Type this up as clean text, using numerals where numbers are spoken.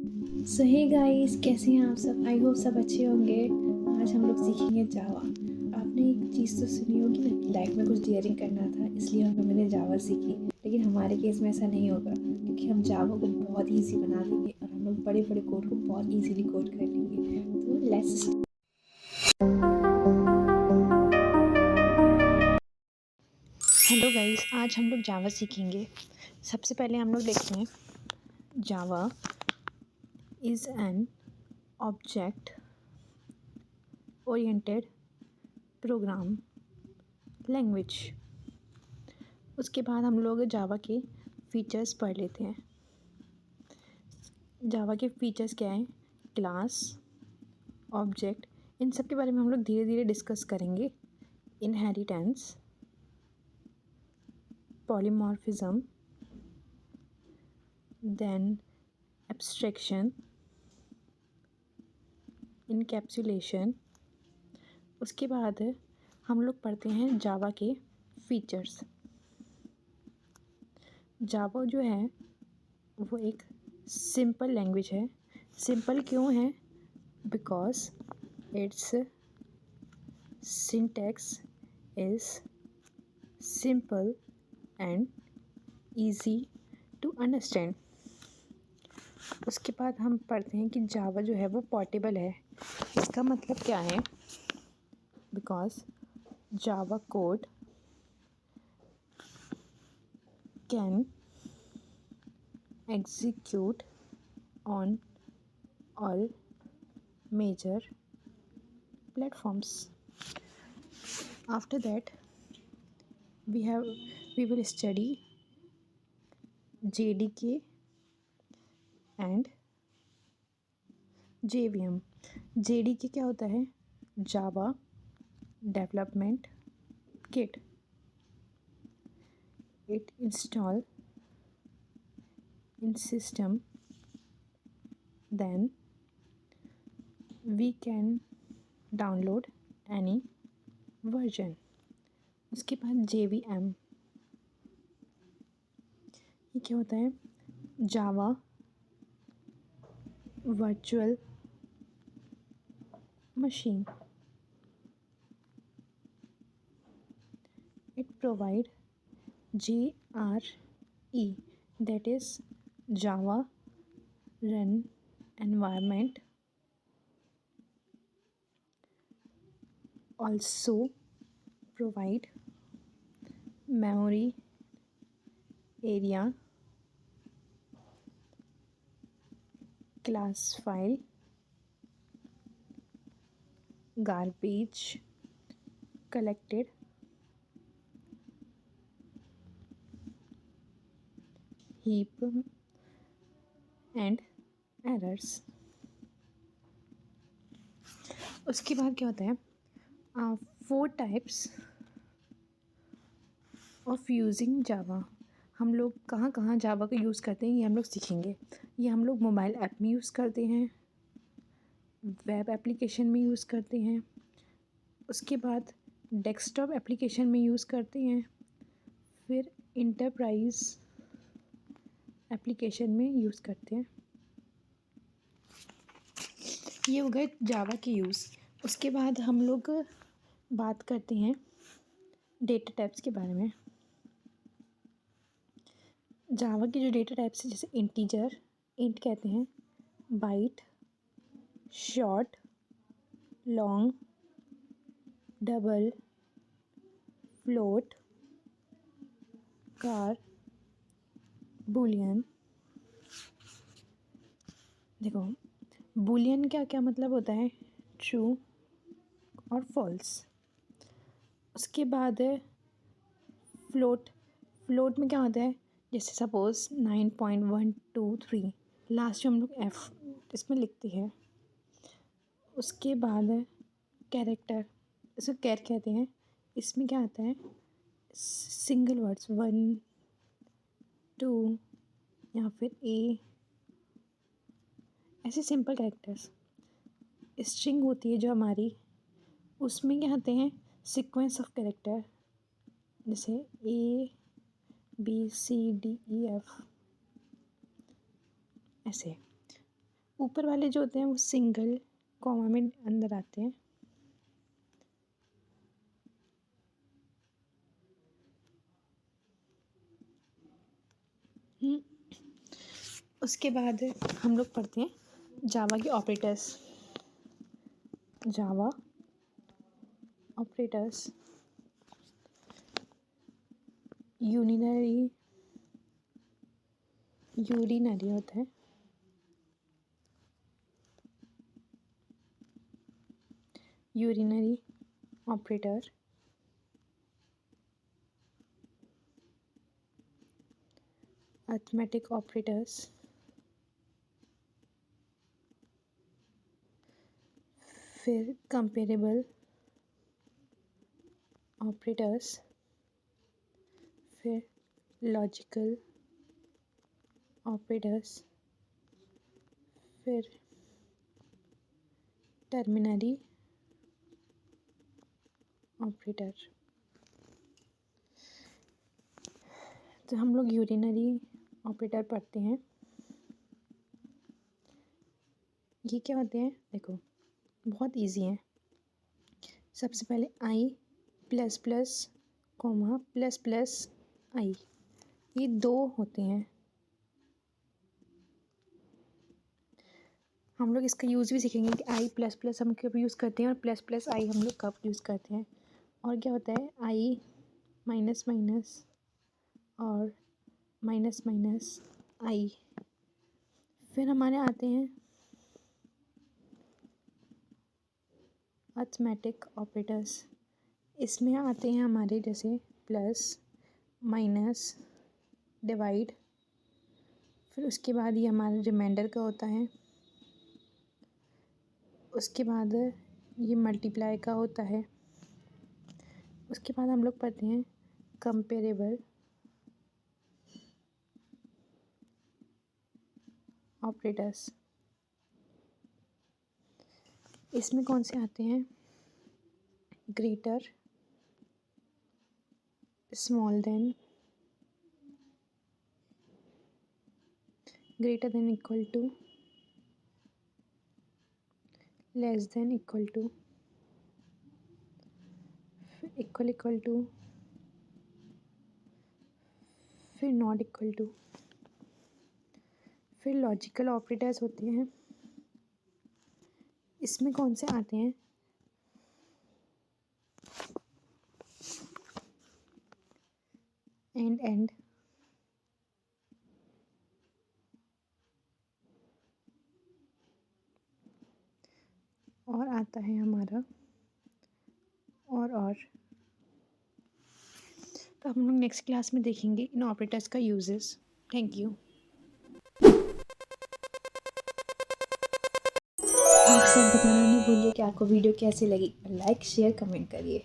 सो hey guys, कैसे हैं आप सब? आई होप सब अच्छे होंगे। आज हम लोग सीखेंगे जावा। आपने एक चीज़ तो सुनी होगी ना कि लाइफ में कुछ डियरिंग करना था, इसलिए मैंने जावा सीखी। लेकिन हमारे केस में ऐसा नहीं होगा, क्योंकि हम जावा को बहुत ईजी बना देंगे और हम लोग बड़े बड़े कोड को बहुत ईजीली कोड कर लेंगे। तो लेट्स। हेलो गाइस, आज हम लोग जावा सीखेंगे। सबसे पहले हम लोग देखते हैं जावा is an object oriented program language. उसके बाद हम लोग जावा के फीचर्स पढ़ लेते हैं। जावा के फीचर्स क्या हैं? क्लास, ऑब्जेक्ट, इन सब के बारे में हम लोग धीरे धीरे डिस्कस करेंगे। Inheritance, polymorphism, then abstraction, encapsulation. उसके बाद हम लोग पढ़ते हैं जावा के फीचर्स। जावा जो है वो एक सिंपल लैंग्वेज है। सिंपल क्यों है? Because it's syntax is simple and easy to understand. उसके बाद हम पढ़ते हैं कि जावा जो है वो पोर्टेबल है। इसका मतलब क्या है? Because java code can execute on all major platforms. After that, we will study JDK and JVM. JDK क्या होता है? Java Development Kit. It install in system, then we can download any version. उसके बाद JVM, ये क्या होता है? Java virtual machine. It provide JRE, that is Java Run Environment. Also provide memory area, class file, garbage collected, heap and errors. उसके बाद क्या होता है? 4 टाइप्स ऑफ यूजिंग जावा। हम लोग कहाँ कहाँ जावा का यूज़ करते हैं ये हम लोग सीखेंगे। ये हम लोग मोबाइल ऐप में यूज़ करते हैं, वेब एप्लीकेशन में यूज़ करते हैं, उसके बाद डेस्कटॉप एप्लीकेशन में यूज़ करते हैं, फिर इंटरप्राइज एप्लीकेशन में यूज़ करते हैं। ये हो गए जावा के यूज़। उसके बाद हम लोग बात करते हैं डेटा टाइप्स के बारे में। जावा के जो डेटा टाइप्स हैं, जैसे इंटीजर, इंट कहते हैं, byte, short, long, double, float, char, boolean. देखो, बूलियन क्या क्या मतलब होता है? ट्रू और फॉल्स। उसके बाद फ्लोट। फ्लोट में क्या होता है? जैसे सपोज 9.123, लास्ट में हम लोग एफ इसमें लिखते हैं। उसके बाद कैरेक्टर, इसको कैर कहते हैं। इसमें क्या आता है? सिंगल वर्ड्स 1 2 या फिर ए, ऐसे सिंपल कैरेक्टर्स। स्ट्रिंग होती है जो हमारी, उसमें क्या आते हैं? सीक्वेंस ऑफ कैरेक्टर, जैसे A B C D E F, ऐसे। ऊपर वाले जो होते हैं वो सिंगल कॉमा में अंदर आते हैं। उसके बाद हम लोग पढ़ते हैं जावा के ऑपरेटर्स। जावा ऑपरेटर्स यूरिनरी होता है। यूरिनरी ऑपरेटर अरिथमेटिक ऑपरेटर्स फिर कंपेरेबल ऑपरेटर्स फिर लॉजिकल ऑपरेटर्स फिर टर्मिनरी ऑपरेटर। तो हम लोग यूरिनरी ऑपरेटर पढ़ते हैं। ये क्या होते हैं देखो, बहुत इजी है। सबसे पहले i plus plus comma plus plus i, ये दो होते हैं। हम लोग इसका यूज़ भी सीखेंगे कि आई प्लस प्लस हम कब यूज़ करते हैं और प्लस प्लस आई हम लोग कब यूज़ करते हैं। और क्या होता है आई माइनस माइनस और माइनस माइनस आई। फिर हमारे आते हैं अरिथमेटिक ऑपरेटर्स। इसमें आते हैं हमारे जैसे प्लस माइनस डिवाइड, फिर उसके बाद ये हमारे रिमाइंडर का होता है। उसके बाद ये मल्टीप्लाई का होता है। उसके बाद हम लोग पढ़ते हैं कंपेरेबल ऑपरेटर्स। इसमें कौन से आते हैं greater small than greater than equal to less than equal to equal equal to फिर नॉट इक्वल टू। फिर लॉजिकल ऑपरेटर्स होते हैं। इसमें कौन से आते हैं एंड और आता है हमारा और। तो हम लोग नेक्स्ट क्लास में देखेंगे इन ऑपरेटर्स का यूजेस। Thank you. आप सब बताना नहीं भूलिए कि आपको वीडियो कैसी लगी। लाइक शेयर कमेंट करिए।